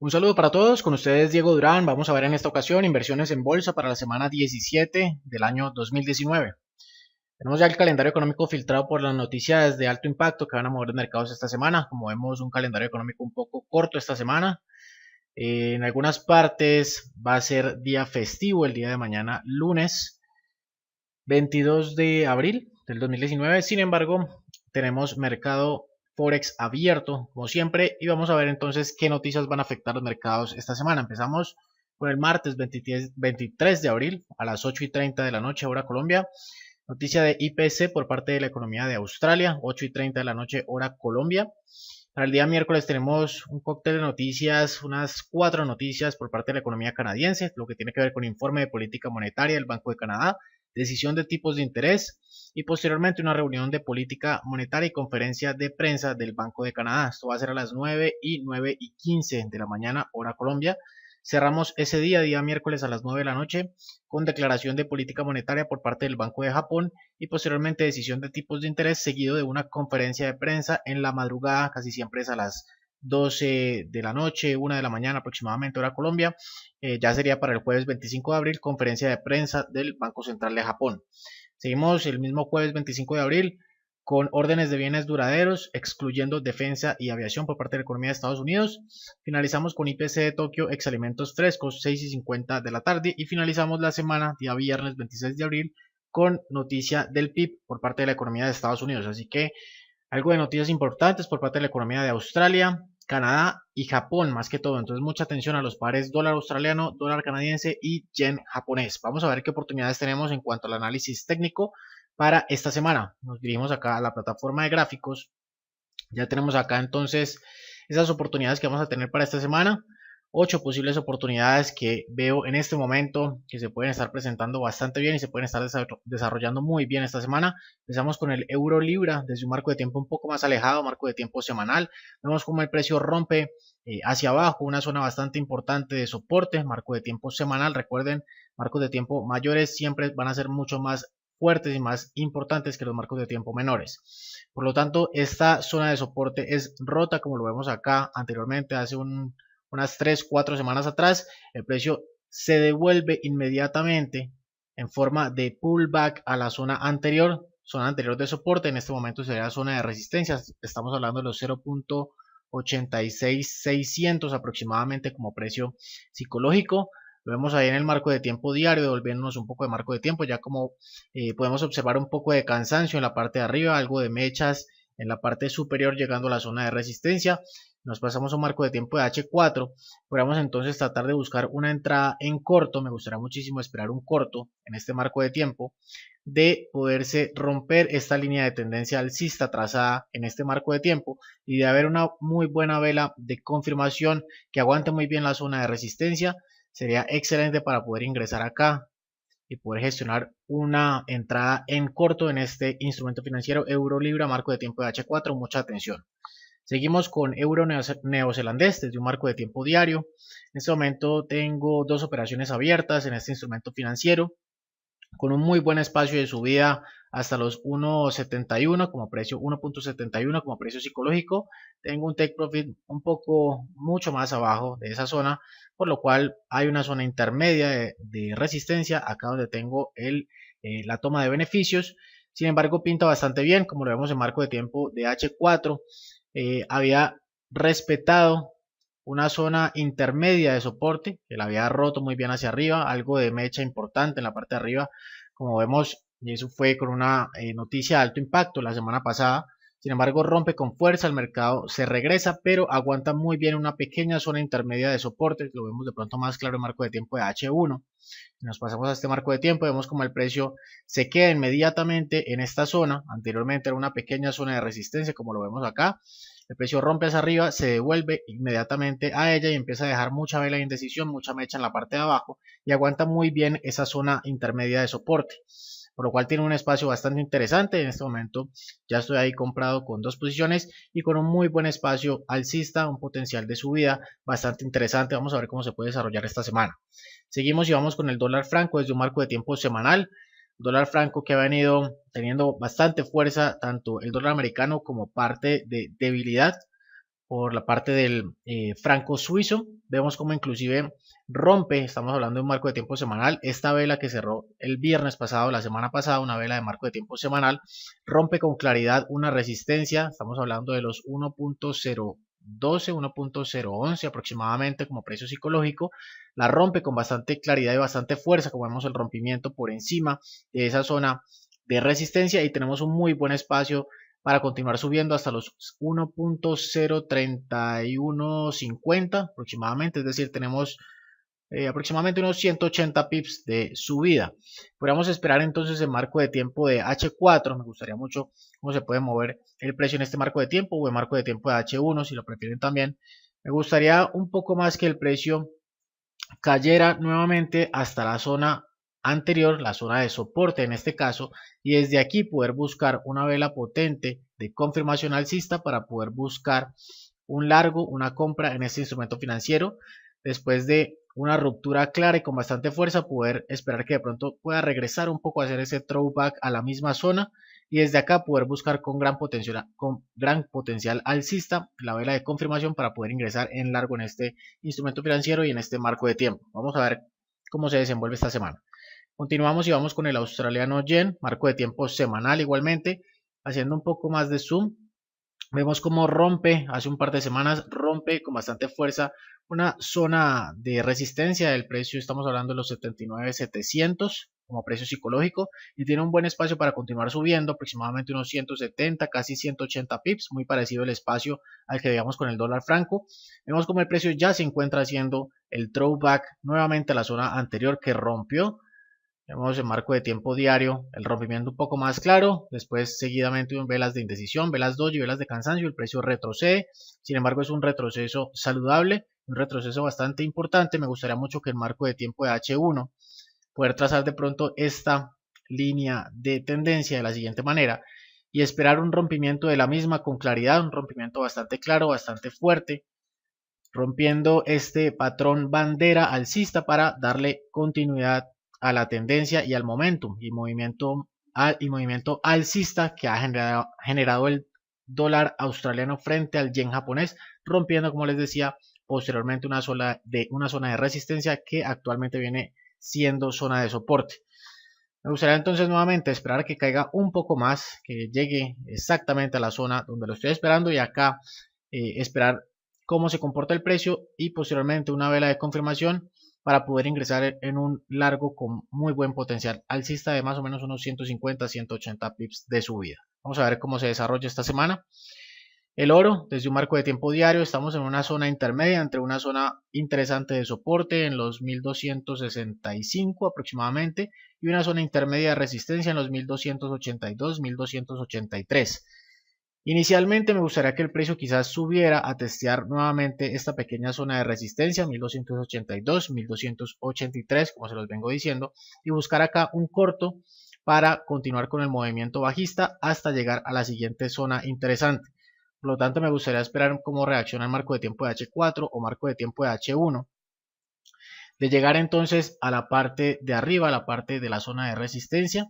Un saludo para todos, con ustedes Diego Durán. Vamos a ver en esta ocasión inversiones en bolsa para la semana 17 del año 2019. Tenemos ya el calendario económico filtrado por las noticias de alto impacto que van a mover los mercados esta semana. Como vemos, un calendario económico un poco corto esta semana. En algunas partes va a ser día festivo el día de mañana, lunes 22 de abril del 2019. Sin embargo, tenemos mercado Forex abierto, como siempre, y vamos a ver entonces qué noticias van a afectar los mercados esta semana. Empezamos con el martes 23 de abril a las 8:30 de la noche, hora Colombia. Noticia de IPC por parte de la economía de Australia, 8:30 de la noche, hora Colombia. Para el día miércoles tenemos un cóctel de noticias, unas 4 noticias por parte de la economía canadiense, lo que tiene que ver con informe de política monetaria del Banco de Canadá, decisión de tipos de interés y posteriormente una reunión de política monetaria y conferencia de prensa del Banco de Canadá. Esto va a ser a las 9:15 de la mañana, hora Colombia. Cerramos ese día miércoles a las 9 de la noche, con declaración de política monetaria por parte del Banco de Japón y posteriormente decisión de tipos de interés, seguido de una conferencia de prensa en la madrugada, casi siempre es a las 12 de la noche, 1 de la mañana aproximadamente, hora Colombia. Ya sería para el jueves 25 de abril, conferencia de prensa del Banco Central de Japón. Seguimos el mismo jueves 25 de abril con órdenes de bienes duraderos, excluyendo defensa y aviación por parte de la economía de Estados Unidos. Finalizamos con IPC de Tokio, ex alimentos frescos, 6:50 de la tarde. Y finalizamos la semana, día viernes 26 de abril, con noticia del PIB por parte de la economía de Estados Unidos. Así que algo de noticias importantes por parte de la economía de Australia, Canadá y Japón, más que todo. Entonces, mucha atención a los pares dólar australiano, dólar canadiense y yen japonés. Vamos a ver qué oportunidades tenemos en cuanto al análisis técnico para esta semana. Nos dirigimos acá a la plataforma de gráficos. Ya tenemos acá entonces esas oportunidades que vamos a tener para esta semana. 8 posibles oportunidades que veo en este momento que se pueden estar presentando bastante bien y se pueden estar desarrollando muy bien esta semana. Empezamos con el euro libra desde un marco de tiempo un poco más alejado, marco de tiempo semanal. Vemos como el precio rompe hacia abajo, una zona bastante importante de soporte, marco de tiempo semanal. Recuerden, marcos de tiempo mayores siempre van a ser mucho más fuertes y más importantes que los marcos de tiempo menores. Por lo tanto, esta zona de soporte es rota, como lo vemos acá anteriormente, hace unas 3-4 semanas atrás. El precio se devuelve inmediatamente en forma de pullback a la zona anterior de soporte. En este momento sería zona de resistencia. Estamos hablando de los 0.86600 aproximadamente como precio psicológico. Lo vemos ahí en el marco de tiempo diario, devolviéndonos un poco de marco de tiempo, ya como podemos observar un poco de cansancio en la parte de arriba, algo de mechas en la parte superior llegando a la zona de resistencia. Nos pasamos a un marco de tiempo de H4. Podríamos entonces tratar de buscar una entrada en corto. Me gustaría muchísimo esperar un corto en este marco de tiempo, de poderse romper esta línea de tendencia alcista trazada en este marco de tiempo y de haber una muy buena vela de confirmación que aguante muy bien la zona de resistencia. Sería excelente para poder ingresar acá y poder gestionar una entrada en corto en este instrumento financiero euro libra, marco de tiempo de H4. Mucha atención. Seguimos con euro neozelandés desde un marco de tiempo diario. En este momento tengo 2 operaciones abiertas en este instrumento financiero con un muy buen espacio de subida hasta los 1.71 como precio, 1.71 como precio psicológico. Tengo un take profit un poco mucho más abajo de esa zona, por lo cual hay una zona intermedia de resistencia acá donde tengo la toma de beneficios. Sin embargo, pinta bastante bien, como lo vemos en marco de tiempo de H4. Había respetado una zona intermedia de soporte que la había roto muy bien hacia arriba, algo de mecha importante en la parte de arriba, como vemos, y eso fue con una noticia de alto impacto la semana pasada. Sin embargo, rompe con fuerza, el mercado se regresa, pero aguanta muy bien una pequeña zona intermedia de soporte. Lo vemos de pronto más claro en marco de tiempo de H1. Si nos pasamos a este marco de tiempo, vemos como el precio se queda inmediatamente en esta zona. Anteriormente era una pequeña zona de resistencia, como lo vemos acá. El precio rompe hacia arriba, se devuelve inmediatamente a ella y empieza a dejar mucha vela de indecisión, mucha mecha en la parte de abajo y aguanta muy bien esa zona intermedia de soporte, por lo cual tiene un espacio bastante interesante. En este momento ya estoy ahí comprado con 2 posiciones y con un muy buen espacio alcista, un potencial de subida bastante interesante. Vamos a ver cómo se puede desarrollar esta semana. Seguimos y vamos con el dólar franco desde un marco de tiempo semanal. Dólar franco que ha venido teniendo bastante fuerza, tanto el dólar americano como parte de debilidad por la parte del franco suizo. Vemos como inclusive rompe, estamos hablando de un marco de tiempo semanal, esta vela que cerró el viernes pasado, la semana pasada, una vela de marco de tiempo semanal, rompe con claridad una resistencia, estamos hablando de los 1.012, 1.011 aproximadamente como precio psicológico, la rompe con bastante claridad y bastante fuerza, como vemos el rompimiento por encima de esa zona de resistencia y tenemos un muy buen espacio para continuar subiendo hasta los 1.03150 aproximadamente, es decir, tenemos aproximadamente unos 180 pips de subida. Podríamos esperar entonces el marco de tiempo de H4, me gustaría mucho cómo se puede mover el precio en este marco de tiempo o el marco de tiempo de H1 si lo prefieren también. Me gustaría un poco más que el precio cayera nuevamente hasta la zona anterior, la zona de soporte en este caso, y desde aquí poder buscar una vela potente de confirmación alcista para poder buscar un largo, una compra en este instrumento financiero. Después de una ruptura clara y con bastante fuerza, poder esperar que de pronto pueda regresar un poco a hacer ese throwback a la misma zona y desde acá poder buscar con gran potencial alcista la vela de confirmación para poder ingresar en largo en este instrumento financiero y en este marco de tiempo. Vamos a ver cómo se desenvuelve esta semana. Continuamos y vamos con el australiano yen, marco de tiempo semanal igualmente, haciendo un poco más de zoom. Vemos cómo rompe, hace un par de semanas, rompe con bastante fuerza una zona de resistencia del precio, estamos hablando de los 79.700 como precio psicológico y tiene un buen espacio para continuar subiendo, aproximadamente unos 170, casi 180 pips, muy parecido el espacio al que veíamos con el dólar franco. Vemos como el precio ya se encuentra haciendo el throwback nuevamente a la zona anterior que rompió. Vemos el marco de tiempo diario, el rompimiento un poco más claro, después seguidamente velas de indecisión, velas doji, velas de cansancio, el precio retrocede, sin embargo es un retroceso saludable, un retroceso bastante importante. Me gustaría mucho que el marco de tiempo de H1 poder trazar de pronto esta línea de tendencia de la siguiente manera y esperar un rompimiento de la misma con claridad, un rompimiento bastante claro, bastante fuerte, rompiendo este patrón bandera alcista para darle continuidad a la tendencia y al momentum y movimiento alcista que ha generado el dólar australiano frente al yen japonés, rompiendo, como les decía, posteriormente una zona de resistencia que actualmente viene siendo zona de soporte. Me gustaría entonces nuevamente esperar que caiga un poco más, que llegue exactamente a la zona donde lo estoy esperando y acá esperar cómo se comporta el precio y posteriormente una vela de confirmación para poder ingresar en un largo con muy buen potencial alcista de más o menos unos 150-180 pips de subida. Vamos a ver cómo se desarrolla esta semana. El oro, desde un marco de tiempo diario, estamos en una zona intermedia entre una zona interesante de soporte en los 1265 aproximadamente y una zona intermedia de resistencia en los 1282-1283. Inicialmente me gustaría que el precio quizás subiera a testear nuevamente esta pequeña zona de resistencia 1282, 1283 como se los vengo diciendo y buscar acá un corto para continuar con el movimiento bajista hasta llegar a la siguiente zona interesante. Por lo tanto me gustaría esperar cómo reacciona el marco de tiempo de H4 o marco de tiempo de H1. De llegar entonces a la parte de arriba, a la parte de la zona de resistencia,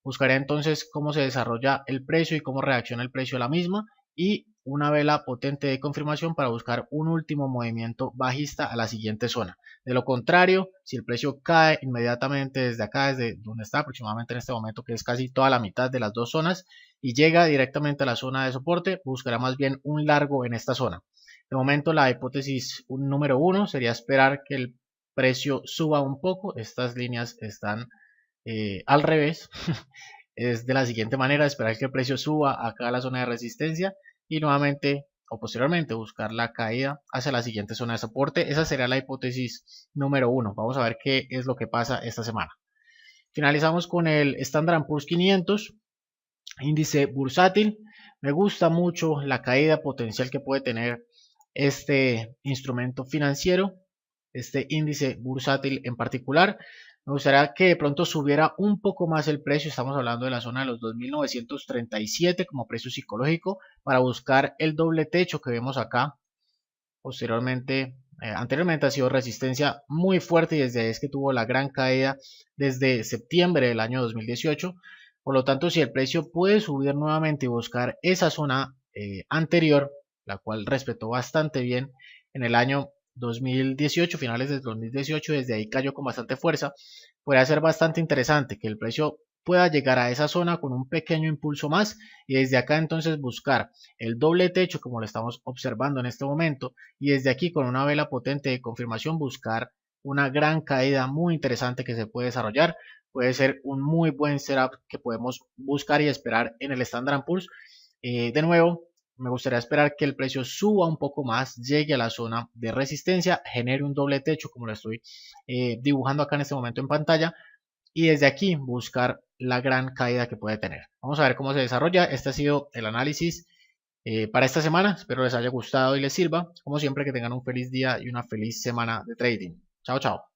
buscaría entonces cómo se desarrolla el precio y cómo reacciona el precio a la misma y una vela potente de confirmación para buscar un último movimiento bajista a la siguiente zona. De lo contrario, si el precio cae inmediatamente desde acá, desde donde está aproximadamente en este momento, que es casi toda la mitad de las dos zonas, y llega directamente a la zona de soporte, buscará más bien un largo en esta zona. De momento la hipótesis número 1 sería esperar que el precio suba un poco. Estas líneas están al revés. Es de la siguiente manera: esperar que el precio suba acá a la zona de resistencia y nuevamente o posteriormente buscar la caída hacia la siguiente zona de soporte. Esa sería la hipótesis número 1. Vamos a ver qué es lo que pasa esta semana. Finalizamos con el Standard & Poor's 500, índice bursátil. Me gusta mucho la caída potencial que puede tener este instrumento financiero, este índice bursátil en particular. Me gustaría que de pronto subiera un poco más el precio. Estamos hablando de la zona de los 2.937 como precio psicológico para buscar el doble techo que vemos acá. Posteriormente, anteriormente ha sido resistencia muy fuerte y desde ahí es que tuvo la gran caída desde septiembre del año 2018. Por lo tanto, si el precio puede subir nuevamente y buscar esa zona anterior, la cual respetó bastante bien en el año 2018, finales del 2018, desde ahí cayó con bastante fuerza. Puede ser bastante interesante que el precio pueda llegar a esa zona con un pequeño impulso más y desde acá entonces buscar el doble techo como lo estamos observando en este momento y desde aquí con una vela potente de confirmación buscar una gran caída muy interesante que se puede desarrollar. Puede ser un muy buen setup que podemos buscar y esperar en el Standard Poor's. De nuevo, me gustaría esperar que el precio suba un poco más, llegue a la zona de resistencia, genere un doble techo como lo estoy dibujando acá en este momento en pantalla y desde aquí buscar la gran caída que puede tener. Vamos a ver cómo se desarrolla. Este ha sido el análisis para esta semana. Espero les haya gustado y les sirva. Como siempre, que tengan un feliz día y una feliz semana de trading. Chao, chao.